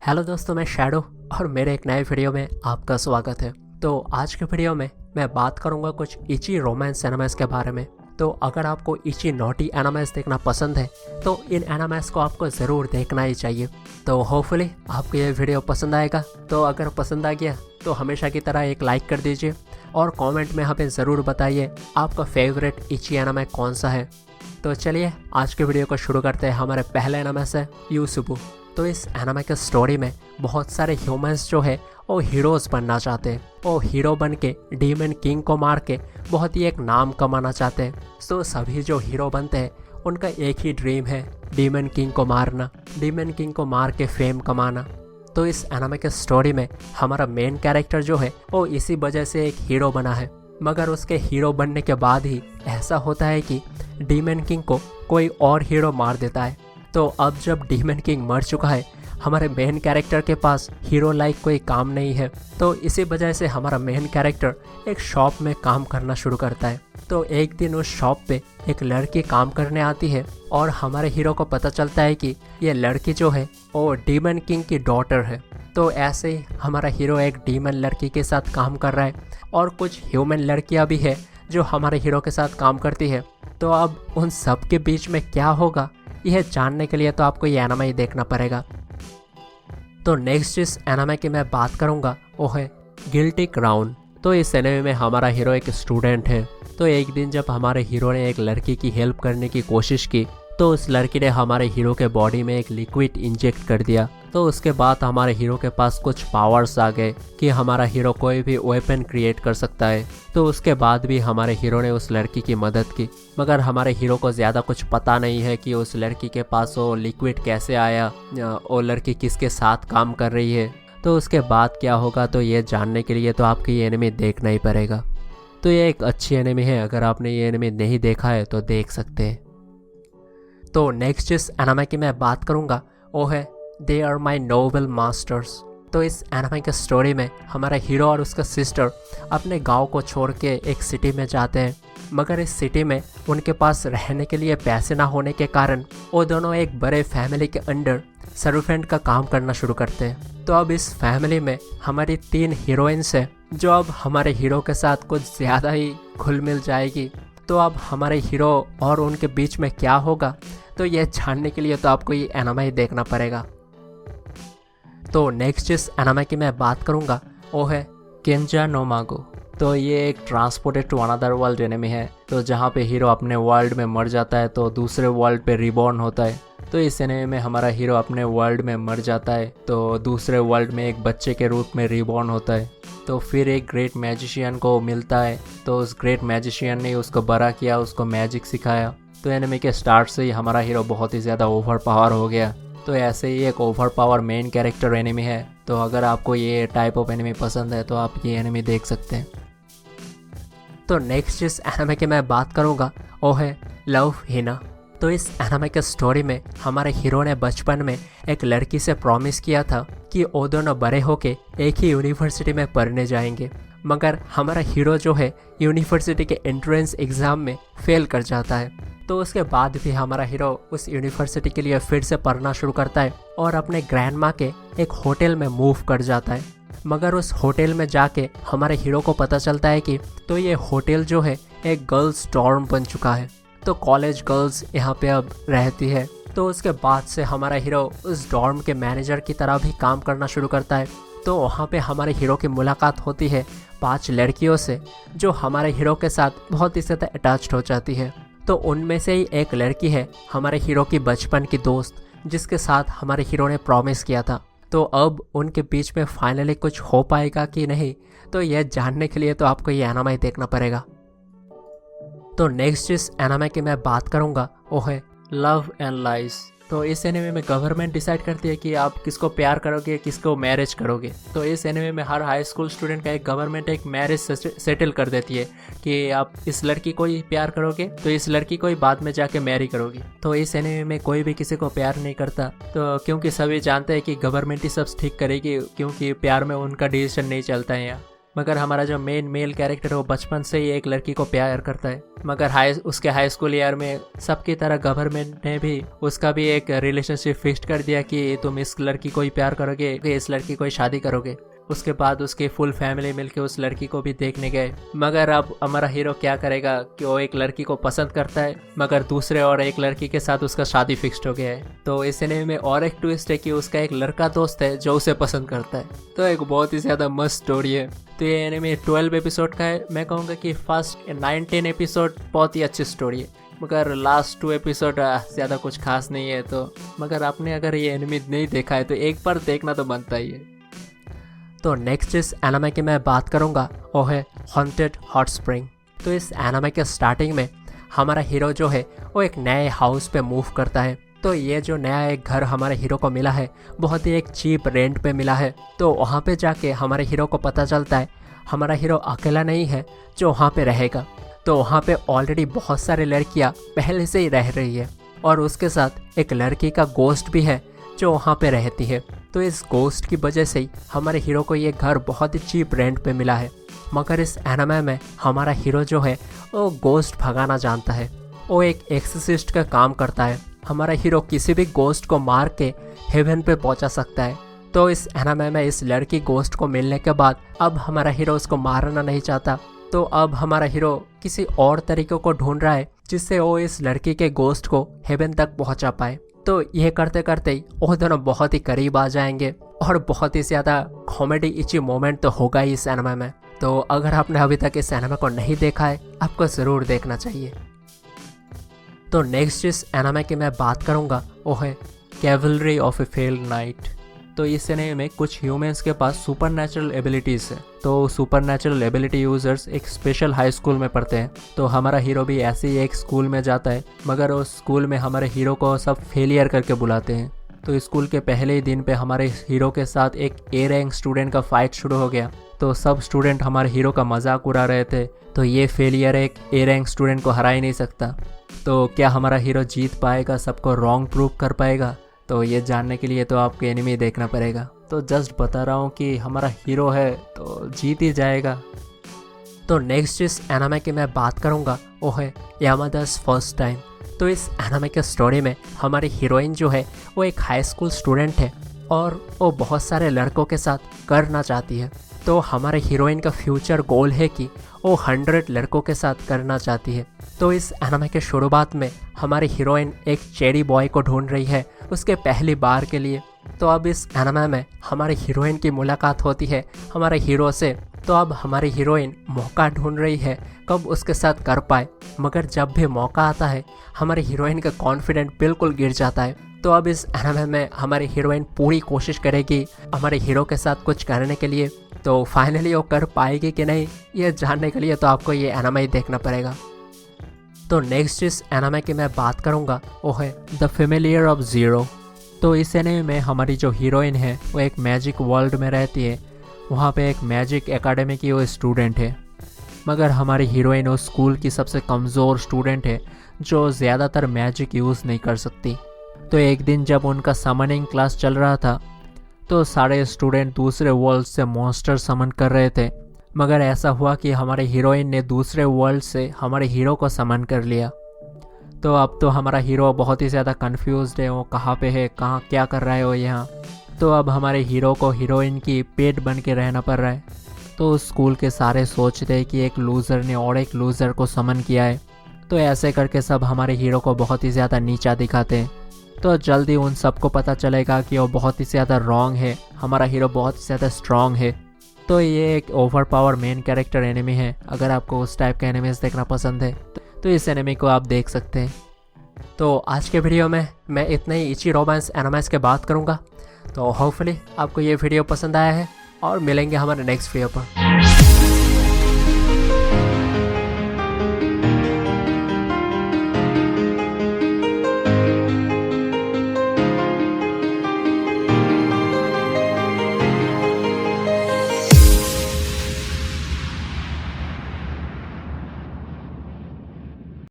Hello दोस्तों, मैं shadow और मेरे एक नए वीडियो में आपका स्वागत है। तो आज के वीडियो में मैं बात करूंगा कुछ इची रोमांस एनिमेस के बारे में। तो अगर आपको इची नॉटी एनिमेस देखना पसंद है तो इन एनिमेस को आपको ज़रूर देखना ही चाहिए। तो होपफुली आपको ये वीडियो पसंद आएगा। तो अगर पसंद आ गया तो हमेशा की तरह एक लाइक कर दीजिए और कमेंट में हमें ज़रूर बताइए आपका फेवरेट इची एनिमे कौन सा है। तो चलिए आज के वीडियो को शुरू करते हैं। हमारे पहले एनिमे है यूसुबु। तो इस एनिमे के स्टोरी में बहुत सारे ह्यूमंस जो है वो हीरोज़ बनना चाहते हैं। वो हीरो बन के डीमन किंग को मार के बहुत ही एक नाम कमाना चाहते हैं। तो सभी जो हीरो बनते हैं उनका एक ही ड्रीम है, डीमन किंग को मारना, डीमन किंग को मार के फेम कमाना। तो इस एनिमे के स्टोरी में हमारा मेन कैरेक्टर जो है वो इसी वजह से एक हीरो बना है। मगर उसके हीरो बनने के बाद ही ऐसा होता है कि डीमन किंग को कोई और हीरो मार देता है। तो अब जब डीमन किंग मर चुका है, हमारे मेन कैरेक्टर के पास हीरो लाइक कोई काम नहीं है। तो इसी वजह से हमारा मेन कैरेक्टर एक शॉप में काम करना शुरू करता है। तो एक दिन उस शॉप पे एक लड़की काम करने आती है और हमारे हीरो को पता चलता है कि ये लड़की जो है वो डीमन किंग की डॉटर है। तो ऐसे ही हमारा हीरो एक डीमन लड़की के साथ काम कर रहा है और कुछ ह्यूमन लड़कियां भी है जो हमारे हीरो के साथ काम करती है। तो अब उन सब के बीच में क्या होगा यह जानने के लिए तो आपको ये एनिमे ही देखना पड़ेगा। तो नेक्स्ट जिस एनिमे की मैं बात करूँगा वो है गिल्टी क्राउन। तो इस एनिमे में हमारा हीरो एक स्टूडेंट है। तो एक दिन जब हमारे हीरो ने एक लड़की की हेल्प करने की कोशिश की तो उस लड़की ने हमारे हीरो के बॉडी में एक लिक्विड इंजेक्ट कर दिया। तो उसके बाद हमारे हीरो के पास कुछ पावर्स आ गए कि हमारा हीरो कोई भी वेपन क्रिएट कर सकता है। तो उसके बाद भी हमारे हीरो ने उस लड़की की मदद की, मगर हमारे हीरो को ज़्यादा कुछ पता नहीं है कि उस लड़की के पास वो लिक्विड कैसे आया, वो लड़की किसके साथ काम कर रही है। तो उसके बाद क्या होगा तो ये जानने के लिए तो आपको ये एनिमे देखना ही पड़ेगा। तो ये एक अच्छी एनिमे है, अगर आपने ये एनिमे नहीं देखा है तो देख सकते हैं। तो नेक्स्ट जिस एनिमे की मैं बात करूँगा वो है they are my noble masters. तो इस एनिमे के स्टोरी में हमारा हीरो और उसका सिस्टर अपने गांव को छोड़ के एक सिटी में जाते हैं। मगर इस सिटी में उनके पास रहने के लिए पैसे ना होने के कारण वो दोनों एक बड़े फैमिली के अंडर सर्वेंट का काम करना शुरू करते हैं। तो अब इस फैमिली में हमारी 3 हीरोइंस है जो अब हमारे हीरो के साथ कुछ ज़्यादा ही घुल मिल जाएगी। तो अब हमारे हीरो और उनके बीच में क्या होगा तो ये जानने के लिए तो आपको ये एनिमे ही देखना पड़ेगा। तो नेक्स्ट जिस एनिमे की मैं बात करूँगा वो है केंजा नो मागो। तो ये एक transported to another world anime है। तो जहाँ पे हीरो अपने वर्ल्ड में मर जाता है तो दूसरे वर्ल्ड पे रिबॉर्न होता है। तो इस एनिमे में हमारा हीरो अपने वर्ल्ड में मर जाता है तो दूसरे वर्ल्ड में एक बच्चे के रूप में रिबॉर्न होता है। तो फिर एक ग्रेट मैजिशियन को मिलता है। तो उस ग्रेट मैजिशियन ने उसको बड़ा किया, उसको मैजिक सिखाया। तो एनिमे के स्टार्ट से ही हमारा हीरो बहुत ही ज़्यादा ओवर पावर हो गया। तो ऐसे ही एक over power main character anime है। तो अगर आपको ये टाइप ऑफ एनिमे पसंद है तो आप ये एनिमे देख सकते हैं। तो नेक्स्ट जिस एनिमे की मैं बात करूँगा वो है लव हिना। तो इस एनिमे के स्टोरी में हमारे हीरो ने बचपन में एक लड़की से प्रॉमिस किया था कि वो दोनों बड़े होके एक ही यूनिवर्सिटी में पढ़ने जाएंगे। मगर हमारा हीरो जो है यूनिवर्सिटी के एंट्रेंस एग्ज़ाम में फेल कर जाता है। तो उसके बाद भी हमारा हीरो उस यूनिवर्सिटी के लिए फिर से पढ़ना शुरू करता है और अपने ग्रैंड माँ के एक होटल में मूव कर जाता है। मगर उस होटल में जाके हमारे हीरो को पता चलता है कि तो ये होटल जो है एक गर्ल्स डॉर्म बन चुका है। तो कॉलेज गर्ल्स यहाँ पे अब रहती है। तो उसके बाद से हमारा हीरो उस डॉर्म के मैनेजर की तरह भी काम करना शुरू करता है। तो वहाँ पे हमारे हीरो की मुलाकात होती है 5 लड़कियों से जो हमारे हीरो के साथ बहुत ही ज़्यादा अटैच्ड हो जाती है। तो उनमें से ही एक लड़की है हमारे हीरो की बचपन की दोस्त जिसके साथ हमारे हीरो ने प्रॉमिस किया था। तो अब उनके बीच में फाइनली कुछ हो पाएगा कि नहीं तो यह जानने के लिए तो आपको ये एनिमे देखना पड़ेगा। तो नेक्स्ट जिस एनिमे की मैं बात करूँगा वो है लव एंड लाइज। तो इस एनिमे में गवर्नमेंट डिसाइड करती है कि आप किसको प्यार करोगे, किसको मैरिज करोगे। तो इस एनिमे में हर हाई स्कूल स्टूडेंट का एक गवर्नमेंट एक मैरिज सेटल कर देती है कि आप इस लड़की को ही प्यार करोगे तो इस लड़की को ही बाद में जाके मैरी करोगी। तो इस एनिमे में कोई भी किसी को प्यार नहीं करता। तो क्योंकि सभी जानते हैं कि गवर्नमेंट ही सब ठीक करेगी, क्योंकि प्यार में उनका डिसीजन नहीं चलता है यहाँ। मगर हमारा जो मेन मेल कैरेक्टर है वो बचपन से ही एक लड़की को प्यार करता है। मगर उसके हाई स्कूल ईयर में सबकी तरह गवर्नमेंट ने भी उसका भी एक रिलेशनशिप फिक्स कर दिया कि तुम इस लड़की को ही प्यार करोगे, इस लड़की को ही शादी करोगे। उसके बाद उसकी फुल फैमिली मिलके उस लड़की को भी देखने गए। मगर अब हमारा हीरो क्या करेगा कि वो एक लड़की को पसंद करता है, मगर दूसरे और एक लड़की के साथ उसका शादी फिक्स्ड हो गया है। तो इस एनीमे में और एक ट्विस्ट है कि उसका एक लड़का दोस्त है जो उसे पसंद करता है। तो एक बहुत ही ज़्यादा मस्त स्टोरी है। तो ये एनीमे 12 एपिसोड का है। मैं कहूँगा कि फर्स्ट 9-10 एपिसोड बहुत ही अच्छी स्टोरी है, मगर लास्ट 2 एपिसोड ज़्यादा कुछ खास नहीं है। तो मगर आपने अगर ये एनीमे नहीं देखा है तो एक बार देखना तो बनता ही है। तो नेक्स्ट जिस एनीमे की मैं बात करूँगा वो है हॉन्टेड हॉट स्प्रिंग। तो इस एनीमे के स्टार्टिंग में हमारा हीरो जो है वो एक नए हाउस पे मूव करता है। तो ये जो नया एक घर हमारे हीरो को मिला है बहुत ही एक चीप रेंट पे मिला है। तो वहाँ पे जाके हमारे हीरो को पता चलता है हमारा हीरो अकेला नहीं है जो वहाँ पे रहेगा। तो वहाँ पे ऑलरेडी बहुत सारी लड़कियाँ पहले से ही रह रही है और उसके साथ एक लड़की का गोस्ट भी है जो वहाँ पे रहती है। तो इस गोस्ट की वजह से ही हमारे हीरो को ये घर बहुत ही चीप रेंट पे मिला है। मगर इस एनीमे में हमारा हीरो जो है वो गोस्ट भगाना जानता है। वो एक एक्सोर्सिस्ट का काम करता है। हमारा हीरो किसी भी गोस्ट को मार के हेवन पे पहुंचा सकता है। तो इस एनीमे में इस लड़की गोस्ट को मिलने के बाद अब हमारा हीरो उसको मारना नहीं चाहता। तो अब हमारा हीरो किसी और तरीकों को ढूंढ रहा है जिससे वो इस लड़की के गोस्ट को हेवन तक पहुंचा पाए। तो ये करते करते ही वो दोनों बहुत ही करीब आ जाएंगे और बहुत ही ज़्यादा कॉमेडी इची मोमेंट तो होगा ही इस एनीमे में। तो अगर आपने अभी तक इस एनीमे को नहीं देखा है आपको ज़रूर देखना चाहिए। तो नेक्स्ट जिस एनीमे की मैं बात करूँगा वो है cavalry of A failed night. तो इस एनीमे में कुछ ह्यूमंस के पास सुपर नेचुरल एबिलिटीज़ है। तो सुपर नेचुरल एबिलिटी यूजर्स एक स्पेशल हाई स्कूल में पढ़ते हैं। तो हमारा हीरो भी ऐसे ही एक स्कूल में जाता है, मगर उस स्कूल में हमारे हीरो को सब फेलियर करके बुलाते हैं। तो स्कूल के पहले ही दिन पे हमारे हीरो के साथ एक ए रैंक स्टूडेंट का फाइट शुरू हो गया। तो सब स्टूडेंट हमारे हीरो का मजाक उड़ा रहे थे। तो ये फेलियर एक ए रैंक स्टूडेंट को हरा ही नहीं सकता। तो क्या हमारा हीरो जीत पाएगा, सबको रॉन्ग प्रूव कर पाएगा? तो ये जानने के लिए तो आपको एनिमे देखना पड़ेगा। तो जस्ट बता रहा हूँ कि हमारा हीरो है तो जीत ही जाएगा। तो नेक्स्ट जिस एनीमे की मैं बात करूँगा वो है यामादा's फर्स्ट टाइम। तो इस एनीमे के स्टोरी में हमारी हीरोइन जो है वो एक हाई स्कूल स्टूडेंट है और वो बहुत सारे लड़कों के साथ करना चाहती है। तो हमारे हीरोइन का फ्यूचर गोल है कि वो 100 लड़कों के साथ करना चाहती है। तो इस एनीमे के शुरुआत में हमारी हीरोइन एक चेरी बॉय को ढूंढ रही है उसके पहली बार के लिए। तो अब इस एनीमे में हमारी हीरोइन की मुलाकात होती है हमारे हीरो से। तो अब हमारी हीरोइन मौका ढूंढ रही है कब उसके साथ कर पाए, मगर जब भी मौका आता है हमारी हीरोइन का कॉन्फिडेंट बिल्कुल गिर जाता है। तो अब इस एनीमे में हमारी हीरोइन पूरी कोशिश करेगी हमारे हीरो के साथ कुछ करने के लिए। तो फाइनली वो कर पाएगी कि नहीं ये जानने के लिए तो आपको ये एनीमे ही देखना पड़ेगा। तो नेक्स्ट जिस एनीमे की मैं बात करूँगा वो है द फेमिलियर ऑफ ज़ीरो। तो इस एनीमे में हमारी जो हीरोइन है वो एक मैजिक वर्ल्ड में रहती है। वहाँ पे एक मैजिक एकेडमी की वो स्टूडेंट है, मगर हमारी हीरोइन उस स्कूल की सबसे कमज़ोर स्टूडेंट है जो ज़्यादातर मैजिक यूज़ नहीं कर सकती। तो एक दिन जब उनका समनिंग क्लास चल रहा था तो सारे स्टूडेंट दूसरे वर्ल्ड से मॉन्स्टर समन कर रहे थे, मगर ऐसा हुआ कि हमारे हीरोइन ने दूसरे वर्ल्ड से हमारे हीरो को समन कर लिया। तो अब तो हमारा हीरो बहुत ही ज़्यादा कंफ्यूज्ड है, वो कहाँ पे है, कहाँ क्या कर रहा है वो यहाँ। तो अब हमारे हीरो को हीरोइन की पेट बन के रहना पड़ रहा है। तो स्कूल के सारे सोचते हैं कि एक लूज़र ने और एक लूज़र को समन किया है। तो ऐसे करके सब हमारे हीरो को बहुत ही ज़्यादा नीचा दिखाते हैं। तो जल्दी उन सबको पता चलेगा कि वो बहुत ही ज़्यादा रॉन्ग है, हमारा हीरो बहुत ही ज़्यादा स्ट्रॉन्ग है। तो ये एक over power main character enemy है। अगर आपको उस टाइप के एनिमीज देखना पसंद है तो इस एनिमी को आप देख सकते हैं। तो आज के वीडियो में मैं इतने ही इची रोमांस एनिमेस के बात करूँगा। तो होपफुली आपको ये वीडियो पसंद आया है और मिलेंगे हमारे नेक्स्ट वीडियो पर।